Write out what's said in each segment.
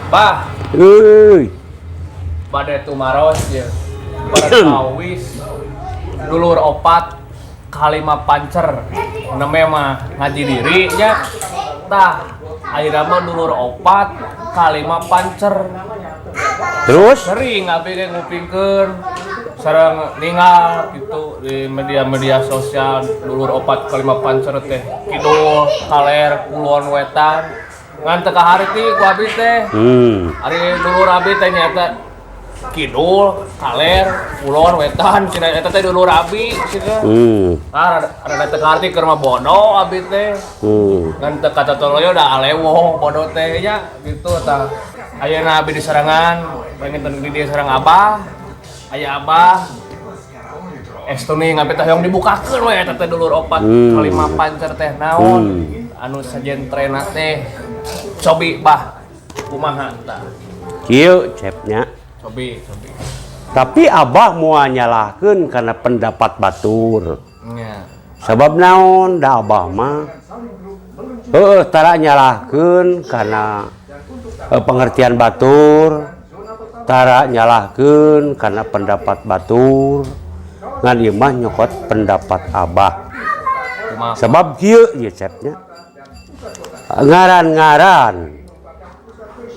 Bah, Euy. pada tumaros ya. Perkawis dulur opat kalima pancer. Namanya mah ngaji diri nya. Tah, ayeuna mah dulur opat kalima pancer. Terus Sering abi ge ngupingkeun sareng ningal gitu di media-media sosial dulur opat kalima pancer teh kidul kaler kulon wetan ngan teu kaharti ku abi teh ari dulur abi teh nyata kidul kaler kulon wetan cenah eta teh dulur abi cenah rada teu kaharti keur mah bodoh abi teh ngan teu katotoloyo da alewo bodoh teh nya gitu tah ayeuna abi di sarangan pengen di dia sareng abah aya abah estuni ngapi teh yang dibukakeun we eta teh dulur opat kalima pancer teh naon anu sajentrena teh cobi bah kumaha tah kieu cepnya cobi tapi abah moal nyalahkeun karena pendapat batur nya sabab naon da abah mah tara nyalahkeun karena pengertian batur tara nyalahkeun karena pendapat batur ngan ieu mah nyokot pendapat abah sebab kieu ieu cepnya ngaran-ngaran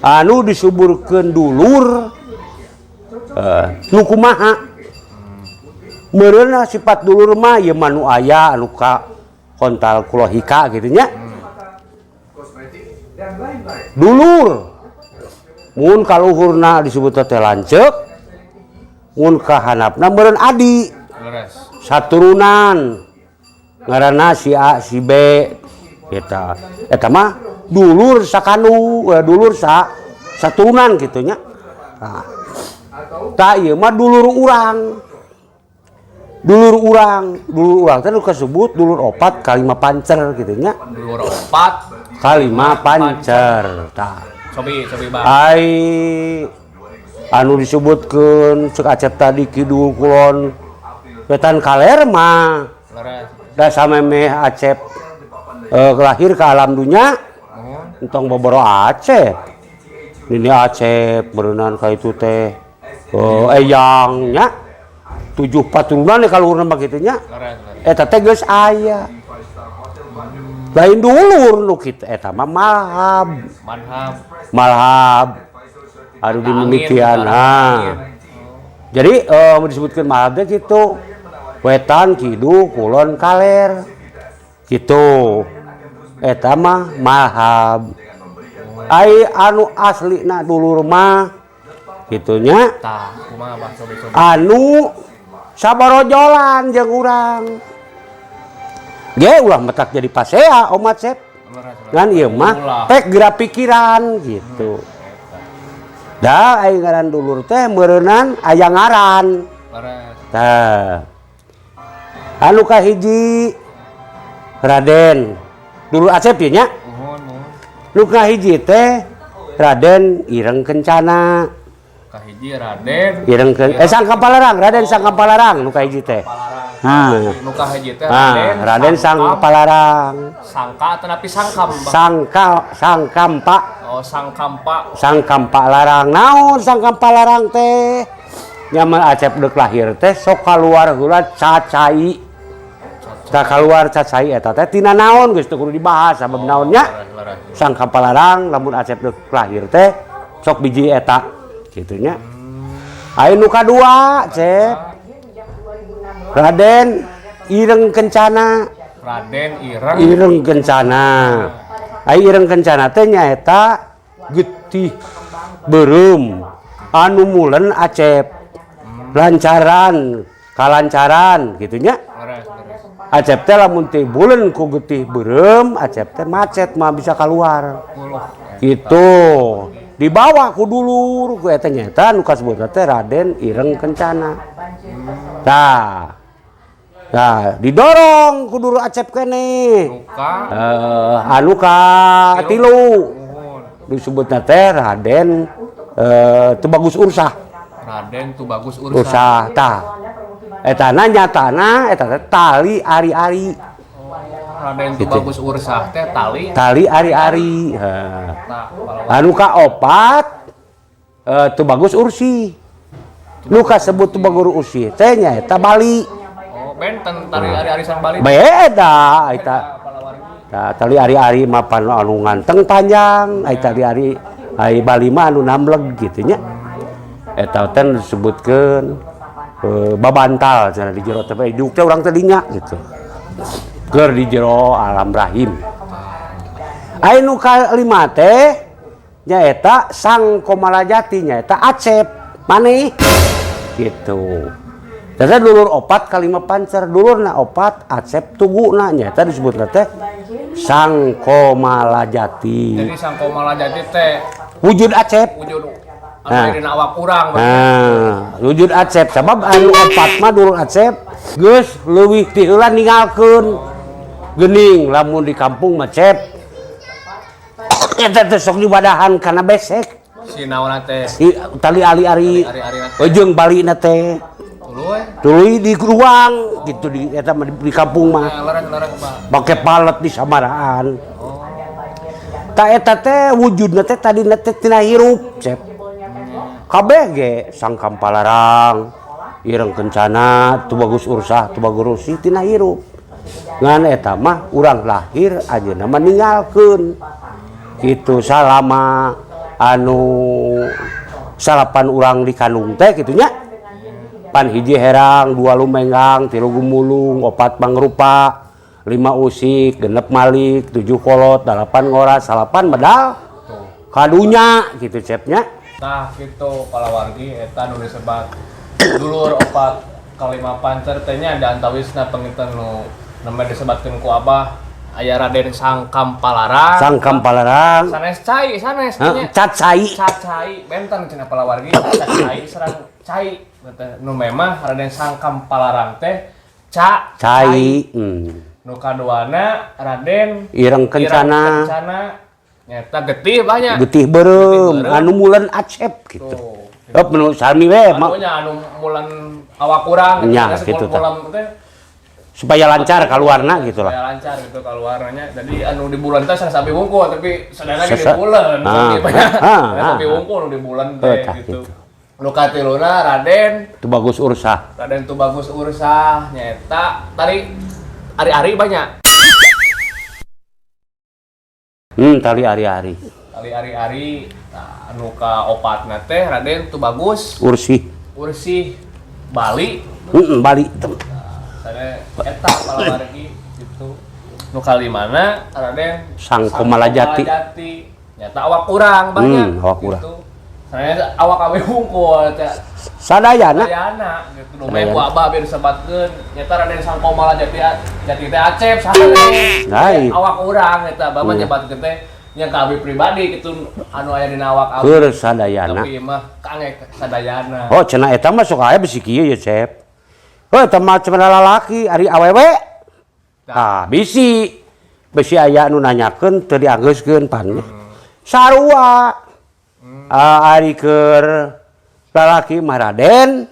anu disuburkeun dulur nu kumaha meureunna sifat dulur mah ieu mah nu aya anu ka kontal kulohika kitu nya dulur mun kaluhurna disebut teh lanceuk mun kahanapna meureun adi saturunan ngaranna si A si B eta mah dulur sakanu dulur saturunan kitu nya nah tah ieu mah dulur urang teh nu kasebut dulur opat kalima pancer kitu nya dulur opat kalima pancer tah cobi bang ai anu disebutkeun ceuk Acep tadi kidul kulon wetan kaler mah da samemeh Acep lahir ke alam dunya entong boboro Acep ini Acep berenang ka itu teh eyang nya 7 paturunan kaluhurna mah kitu nya eta teh geus aya lain dulur nu kitu eta mah malhab anu demikian jadi disebutkeun malhab teh kitu wetan kidul kulon kaler kitu eta mah malhab ai anu aslina dulur mah kitu nya tah kumaha bah cobi anu saborojolan jeung urang ge ulah metak jadi pasea Om Acep ngan ieu mah tek geura pikiran gitu da ai ngaran dulur teh meureunan aya ngaran tah anu kahiji Raden dulur Acep ieu nya nu kahiji teh Raden Ireng Kencana kahiji Raden Ireng Sangka Palarang Raden Sangka Palarang nu kahiji teh nu kahiji teh Raden Sangka Palarang sangka tetapi sangkam sangkampa sangkampa larang naon sangkampa larang teh nyaman Acep deuk lahir teh sok kaluar heula cacai tah kaluar cacai eta teh tina naon geus teu kudu dibahas sabab naonnya sangkampa larang lamun Acep deuk lahir teh sok biji eta kitu nya aya nu kadua Cep Raden Ireng Kencana Ireng Kencana ai Ireng Kencana teh nyaeta getih beureum anu mulen Acep kalancaran kitu nya Acep teh lamun teh buleun ku getih beureum Acep teh macet mah bisa kaluar gitu dibawa ku dulur ku eta nyaeta nu kasebutna teh Raden Ireng Kencana tah didorong ku dulur Acep keneh anu ka tilu disebutna teh Raden Tubagus Ursah tah eta nyatana eta teh tali ari-ari Raden Tubagus Ursah teh tali ari-ari anu kaopat Tu bagus ursi. Nu kasebut tu bagus ursi teh nya eta Bali. Oh, benten tari ari-arisan Bali. Beda eta. Tah tali ari-ari mapan anu nganteng panjang, ai tali ari ai Bali mah anu namleg kitu nya. Eta teh disebutkeun babantal cenah di jero teh hidup teh urang teh dinya gitu. Keur di jero alam rahim. Ai nu kalima teh nyaeta Sang Komalajati nyaeta Acep maneh gitu. Tadi dulur opat kalima pancer dulurna opat Acep tuguna nyaeta disebutna teh Sang Komalajati. Jadi Sang Komalajati teh wujud Acep. wujud anu dina awak urang. Wujud Acep sabab anu opat mah dulur Acep geus leuwih ti heula ninggalkeun geuning lamun di kampung mah Cep. Eta teh sok dibadahan kana besek. Si naonna teh Tali ari-ari jeung Balina teh. Tuluy di ruang gitu di eta di kampung mah. Larang-larang Pak. Make palet di samaraan. Ta eta teh wujudna teh tadina teh tina hirup, Cep. Kabeh ge Sang Kampalarang, Ireng Kencana, Tu Bagus Ursah, Tu Bagus Ursi tina hirup. Ngan eta mah urang lahir ajeuna mah ninggalkeun. Kitu salama anu salapan urang di kandung teh kitu nya. Pan hiji herang, dua lumenggang, tilu gumulung, opat mangrupa, 5 usik, 6 malik, 7 kolot, 8 ngoras, 8 medal. Kadunya gitu cepnya. Nah, gitu kalawargi eta nu disebat dulur opat kalima pancer teh nya da antawisna penginten nu nembe disebatkeun ku Abah aya Raden Sang Kampalarang. Sang Kampalarang. Sanes cai sanes nya. Cat cai. Cat cai benten cenah kalawargi cat cai sareng cai. Nu memang Raden Sang Kampalarang teh cai. Nu kaduana Raden Ireng Kencana. Nyata getih banyak. Getih beureum anu mulen Acep gitu. Heup nu sami we mah. Anu mulen awak urang nya gitu teh. Supaya lancar kaluarna gitu lah. Supaya lancar gitu kaluarnya. Jadi anu di bulan teh sapi wungkul tapi sadana ge di bulan. Sapi wungkul di bulan teh gitu. Nu katiluna Raden Tu Bagus Ursah. Raden Tu Bagus Ursah nyata tadi ari-ari banyak. Tali ari-ari. Tali ari-ari nah, anu ka opatna teh Raden Tu Bagus Ursi Bali. Bali. Sana eta kalawargi gitu. Nu kalimana Raden Sang Komalajati. Nyata awak urang banyak. Awak urang. Gitu. Saya awak awe hungkul teh. Sadayana gitu. Nu meh ku Abah biar disebatkeun nyata Raden Sang Komalajati teh Acep saha awak urang eta Abah mah nyebatkeun teh nya ka abi pribadi gitu anu aya dina awak abi. Keur sadayana. Tapi mah kange sadayana. Oh cenah eta mah sok aya bisi kieu ya Cep. Oh eta mah cenah lalaki ari awewe. Bisi aya anu nanyakeun teu dianggeuskeun pan. Sarua. Ari keur lalaki mah Raden.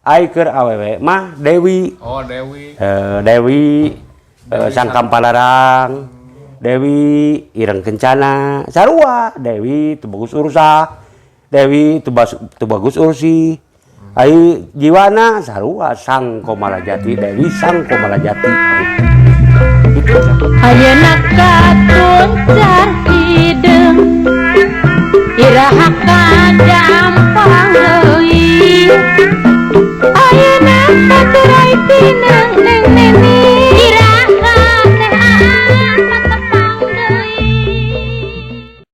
Ai keur awewe mah Dewi. Oh Dewi. Dewi Sang Kampalarang. Dewi Ireng Kencana, sarua Dewi Tu Bagus Ursah, Dewi Tu Bagus Ursi. Ai jiwana sarua Sang Komalajati, Dewi Sang Komalajati. Ayeuna katuncar hideung iraha kadampang leuwih. Ayeuna katurai tina